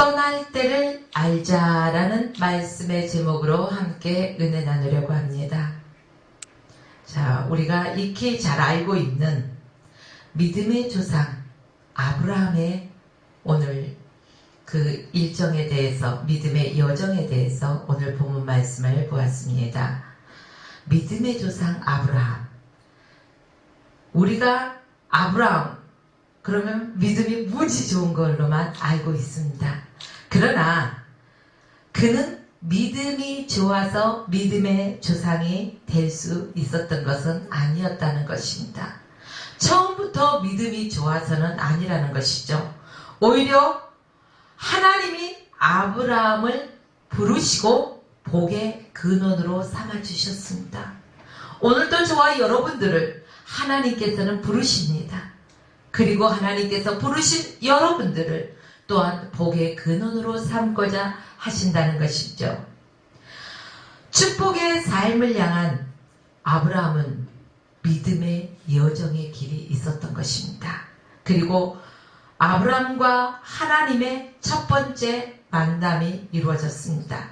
떠날 때를 알자라는 말씀의 제목으로 함께 은혜 나누려고 합니다. 자, 우리가 익히 잘 알고 있는 믿음의 조상 아브라함의 오늘 그 일정에 대해서, 믿음의 여정에 대해서 오늘 본문 말씀을 보았습니다. 믿음의 조상 아브라함. 우리가 아브라함 그러면 믿음이 무지 좋은 걸로만 알고 있습니다. 그러나 그는 믿음이 좋아서 믿음의 조상이 될 수 있었던 것은 아니었다는 것입니다. 처음부터 믿음이 좋아서는 아니라는 것이죠. 오히려 하나님이 아브라함을 부르시고 복의 근원으로 삼아주셨습니다. 오늘도 저와 여러분들을 하나님께서는 부르십니다. 그리고 하나님께서 부르신 여러분들을 또한 복의 근원으로 삼고자 하신다는 것이죠. 축복의 삶을 향한 아브라함은 믿음의 여정의 길이 있었던 것입니다. 그리고 아브라함과 하나님의 첫 번째 만남이 이루어졌습니다.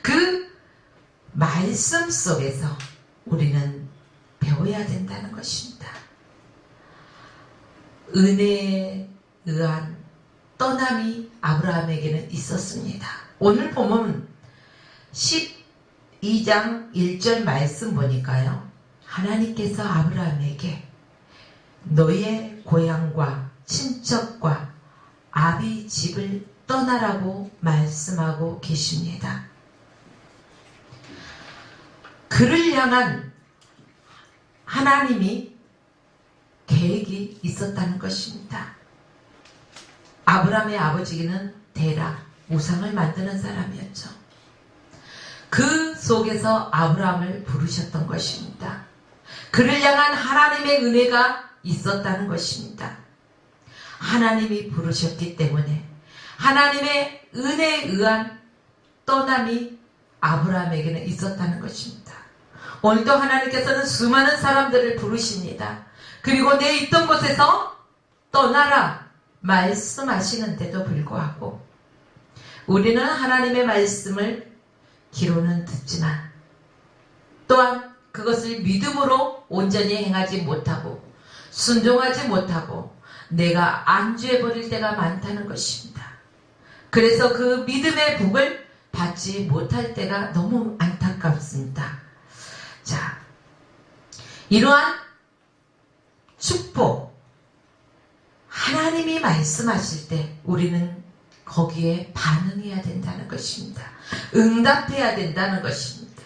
그 말씀 속에서 우리는 배워야 된다는 것입니다. 은혜에 의한 떠남이 아브라함에게는 있었습니다. 오늘 보면 12장 1절 말씀 보니까요. 하나님께서 아브라함에게 너의 고향과 친척과 아비 집을 떠나라고 말씀하고 계십니다. 그를 향한 하나님이 계획이 있었다는 것입니다. 아브라함의 아버지는 데라, 우상을 만드는 사람이었죠. 그 속에서 아브라함을 부르셨던 것입니다. 그를 향한 하나님의 은혜가 있었다는 것입니다. 하나님이 부르셨기 때문에 하나님의 은혜에 의한 떠남이 아브라함에게는 있었다는 것입니다. 오늘도 하나님께서는 수많은 사람들을 부르십니다. 그리고 내 있던 곳에서 떠나라 말씀하시는데도 불구하고 우리는 하나님의 말씀을 귀로는 듣지만 또한 그것을 믿음으로 온전히 행하지 못하고 순종하지 못하고 내가 안주해버릴 때가 많다는 것입니다. 그래서 그 믿음의 복을 받지 못할 때가 너무 안타깝습니다. 자, 이러한 축복, 하나님이 말씀하실 때 우리는 거기에 반응해야 된다는 것입니다. 응답해야 된다는 것입니다.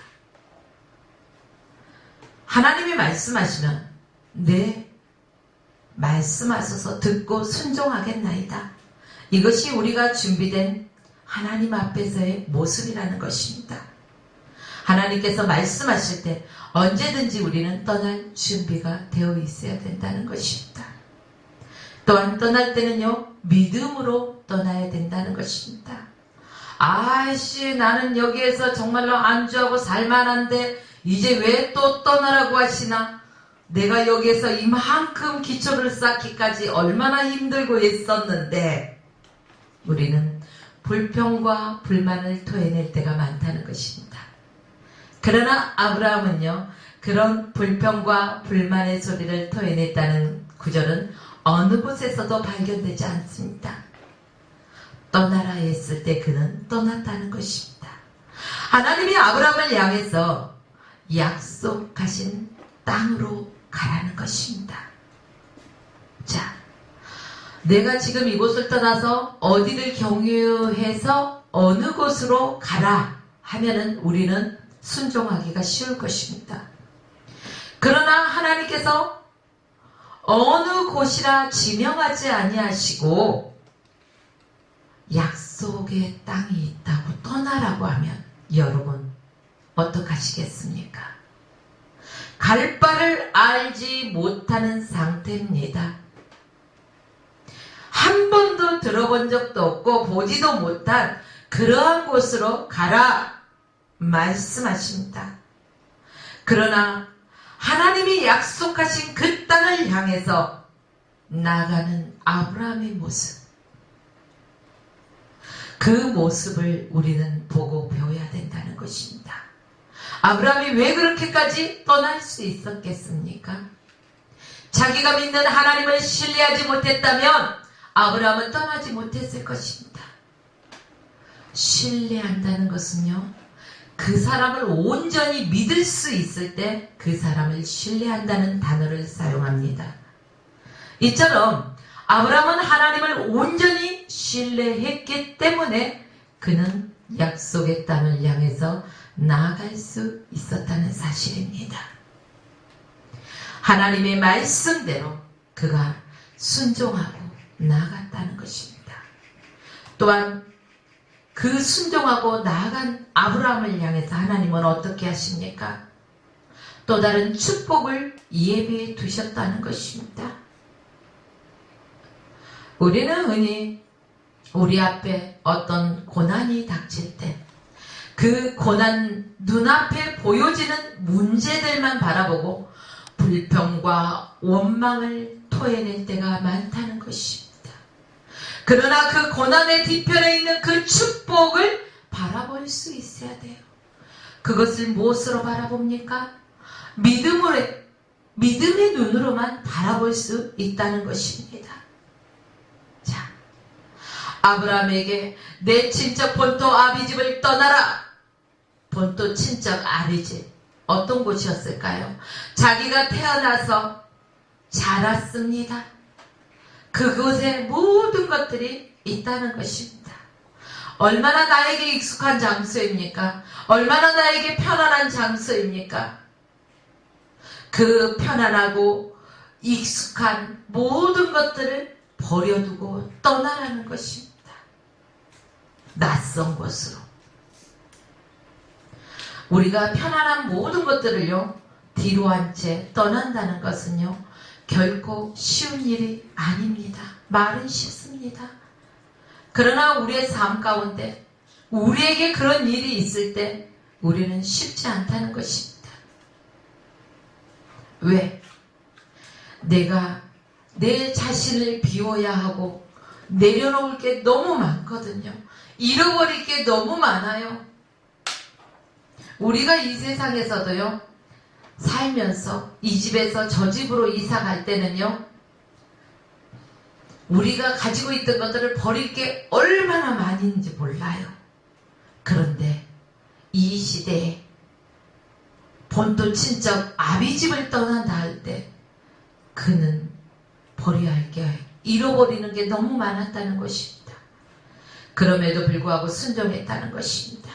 하나님이 말씀하시면 네, 말씀하셔서 듣고 순종하겠나이다. 이것이 우리가 준비된 하나님 앞에서의 모습이라는 것입니다. 하나님께서 말씀하실 때 언제든지 우리는 떠날 준비가 되어 있어야 된다는 것입니다. 또한 떠날 때는요, 믿음으로 떠나야 된다는 것입니다. 아이씨, 나는 여기에서 정말로 안주하고 살만한데 이제 왜 또 떠나라고 하시나? 내가 여기에서 이만큼 기초를 쌓기까지 얼마나 힘들고 했었는데 우리는 불평과 불만을 토해낼 때가 많다는 것입니다. 그러나 아브라함은요, 그런 불평과 불만의 소리를 토해냈다는 구절은 어느 곳에서도 발견되지 않습니다. 떠나라 했을 때 그는 떠났다는 것입니다. 하나님이 아브라함을 향해서 약속하신 땅으로 가라는 것입니다. 자, 내가 지금 이곳을 떠나서 어디를 경유해서 어느 곳으로 가라 하면은 우리는 순종하기가 쉬울 것입니다. 그러나 하나님께서 어느 곳이라 지명하지 아니하시고 약속의 땅이 있다고 떠나라고 하면 여러분 어떡하시겠습니까? 갈 바를 알지 못하는 상태입니다. 한 번도 들어본 적도 없고 보지도 못한 그러한 곳으로 가라 말씀하십니다. 그러나 하나님이 약속하신 그 땅을 향해서 나가는 아브라함의 모습, 그 모습을 우리는 보고 배워야 된다는 것입니다. 아브라함이 왜 그렇게까지 떠날 수 있었겠습니까? 자기가 믿는 하나님을 신뢰하지 못했다면 아브라함은 떠나지 못했을 것입니다. 신뢰한다는 것은요, 그 사람을 온전히 믿을 수 있을 때 그 사람을 신뢰한다는 단어를 사용합니다. 이처럼 아브라함은 하나님을 온전히 신뢰했기 때문에 그는 약속의 땅을 향해서 나아갈 수 있었다는 사실입니다. 하나님의 말씀대로 그가 순종하고 나아갔다는 것입니다. 또한 그 순종하고 나아간 아브라함을 향해서 하나님은 어떻게 하십니까? 또 다른 축복을 예비해 두셨다는 것입니다. 우리는 흔히 우리 앞에 어떤 고난이 닥칠 때 그 고난 눈앞에 보여지는 문제들만 바라보고 불평과 원망을 토해낼 때가 많다는 것입니다. 그러나 그 고난의 뒤편에 있는 그 축복을 바라볼 수 있어야 돼요. 그것을 무엇으로 바라봅니까? 믿음의 눈으로만 바라볼 수 있다는 것입니다. 자, 아브라함에게 내 친척 본토 아비집을 떠나라. 본토 친척 아비집, 어떤 곳이었을까요? 자기가 태어나서 자랐습니다. 그곳에 모든 것들이 있다는 것입니다. 얼마나 나에게 익숙한 장소입니까? 얼마나 나에게 편안한 장소입니까? 그 편안하고 익숙한 모든 것들을 버려두고 떠나라는 것입니다. 낯선 곳으로. 우리가 편안한 모든 것들을요, 뒤로 한 채 떠난다는 것은요, 결코 쉬운 일이 아닙니다. 말은 쉽습니다. 그러나 우리의 삶 가운데 우리에게 그런 일이 있을 때 우리는 쉽지 않다는 것입니다. 왜? 내가 내 자신을 비워야 하고 내려놓을 게 너무 많거든요. 잃어버릴 게 너무 많아요. 우리가 이 세상에서도요, 살면서 이 집에서 저 집으로 이사 갈 때는요, 우리가 가지고 있던 것들을 버릴 게 얼마나 많은지 몰라요. 그런데 이 시대에 본토 친척 아비집을 떠난다 할 때 그는 버려야 할 게, 잃어버리는 게 너무 많았다는 것입니다. 그럼에도 불구하고 순종했다는 것입니다.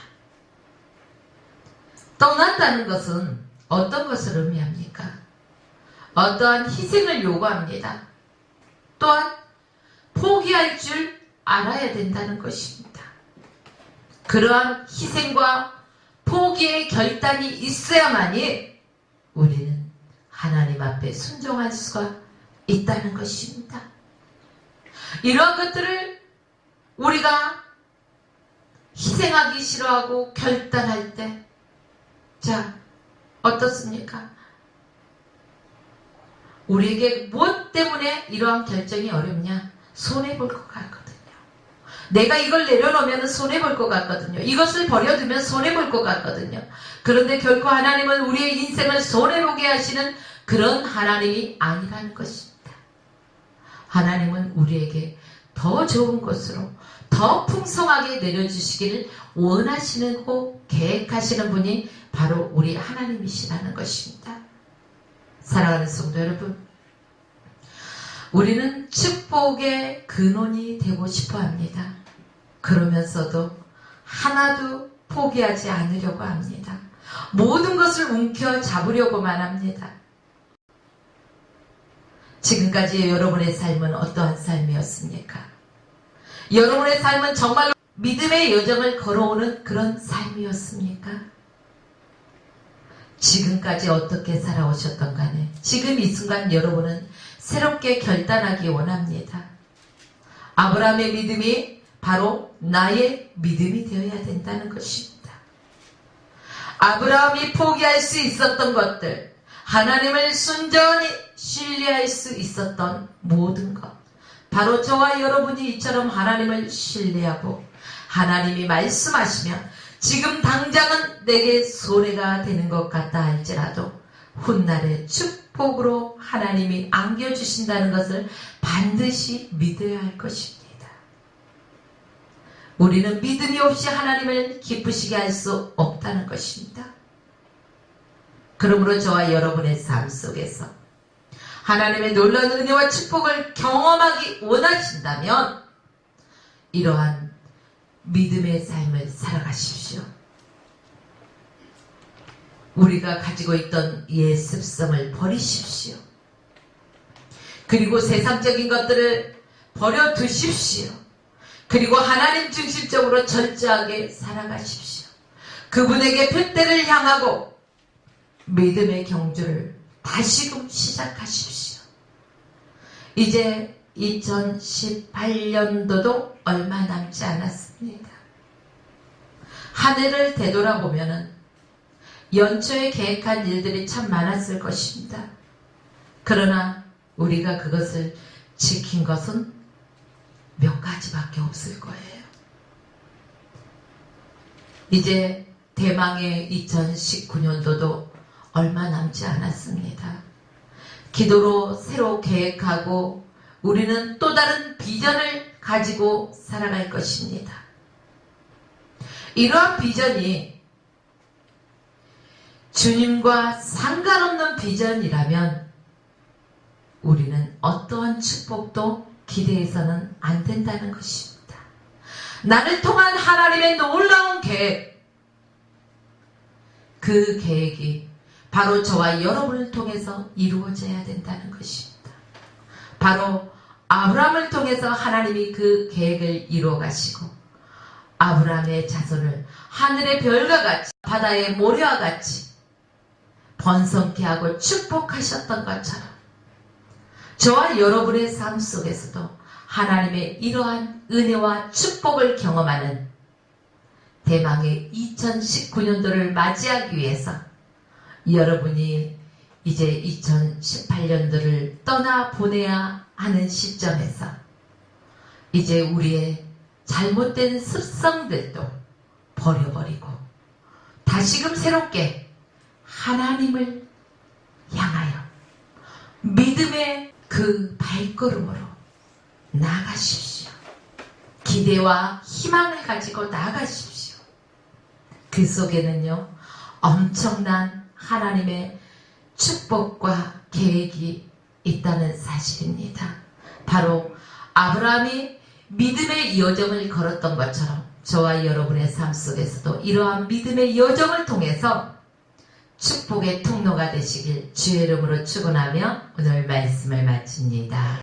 떠난다는 것은 어떤 것을 의미합니까? 어떠한 희생을 요구합니다. 또한 포기할 줄 알아야 된다는 것입니다. 그러한 희생과 포기의 결단이 있어야만이 우리는 하나님 앞에 순종할 수가 있다는 것입니다. 이러한 것들을 우리가 희생하기 싫어하고 결단할 때, 자, 어떻습니까? 우리에게 무엇 때문에 이러한 결정이 어렵냐? 손해볼 것 같거든요. 내가 이걸 내려놓으면 손해볼 것 같거든요. 이것을 버려두면 손해볼 것 같거든요. 그런데 결코 하나님은 우리의 인생을 손해보게 하시는 그런 하나님이 아니라는 것입니다. 하나님은 우리에게 더 좋은 것으로 더 풍성하게 내려주시기를 원하시고 계획하시는 분이 바로 우리 하나님이시라는 것입니다. 사랑하는 성도 여러분, 우리는 축복의 근원이 되고 싶어 합니다. 그러면서도 하나도 포기하지 않으려고 합니다. 모든 것을 움켜잡으려고만 합니다. 지금까지 여러분의 삶은 어떠한 삶이었습니까? 여러분의 삶은 정말로 믿음의 여정을 걸어오는 그런 삶이었습니까? 지금까지 어떻게 살아오셨던 간에 지금 이 순간 여러분은 새롭게 결단하기 원합니다. 아브라함의 믿음이 바로 나의 믿음이 되어야 된다는 것입니다. 아브라함이 포기할 수 있었던 것들, 하나님을 순전히 신뢰할 수 있었던 모든 것, 바로 저와 여러분이 이처럼 하나님을 신뢰하고 하나님이 말씀하시면 지금 당장은 내게 손해가 되는 것 같다 할지라도 훗날의 축복으로 하나님이 안겨주신다는 것을 반드시 믿어야 할 것입니다. 우리는 믿음이 없이 하나님을 기쁘시게 할 수 없다는 것입니다. 그러므로 저와 여러분의 삶 속에서 하나님의 놀라운 은혜와 축복을 경험하기 원하신다면 이러한 믿음의 삶을 살아가십시오. 우리가 가지고 있던 옛 습성을 버리십시오. 그리고 세상적인 것들을 버려두십시오. 그리고 하나님 중심적으로 철저하게 살아가십시오. 그분에게 푯대를 향하고 믿음의 경주를 다시금 시작하십시오. 이제 2018년도도 얼마 남지 않았습니다. 한 해를 되돌아보면 연초에 계획한 일들이 참 많았을 것입니다. 그러나 우리가 그것을 지킨 것은 몇 가지밖에 없을 거예요. 이제 대망의 2019년도도 얼마 남지 않았습니다. 기도로 새로 계획하고 우리는 또 다른 비전을 가지고 살아갈 것입니다. 이러한 비전이 주님과 상관없는 비전이라면 우리는 어떠한 축복도 기대해서는 안 된다는 것입니다. 나를 통한 하나님의 놀라운 계획, 그 계획이 바로 저와 여러분을 통해서 이루어져야 된다는 것입니다. 바로 아브라함을 통해서 하나님이 그 계획을 이루어 가시고 아브라함의 자손을 하늘의 별과 같이 바다의 모래와 같이 번성케 하고 축복하셨던 것처럼 저와 여러분의 삶 속에서도 하나님의 이러한 은혜와 축복을 경험하는 대망의 2019년도를 맞이하기 위해서 여러분이 이제 2018년도를 떠나보내야 하는 시점에서 이제 우리의 잘못된 습성들도 버려버리고 다시금 새롭게 하나님을 향하여 믿음의 그 발걸음으로 나아가십시오. 기대와 희망을 가지고 나아가십시오. 그 속에는요, 엄청난 하나님의 축복과 계획이 있다는 사실입니다. 바로 아브라함이 믿음의 여정을 걸었던 것처럼 저와 여러분의 삶 속에서도 이러한 믿음의 여정을 통해서 축복의 통로가 되시길 주의 이름으로 축원하며 오늘 말씀을 마칩니다.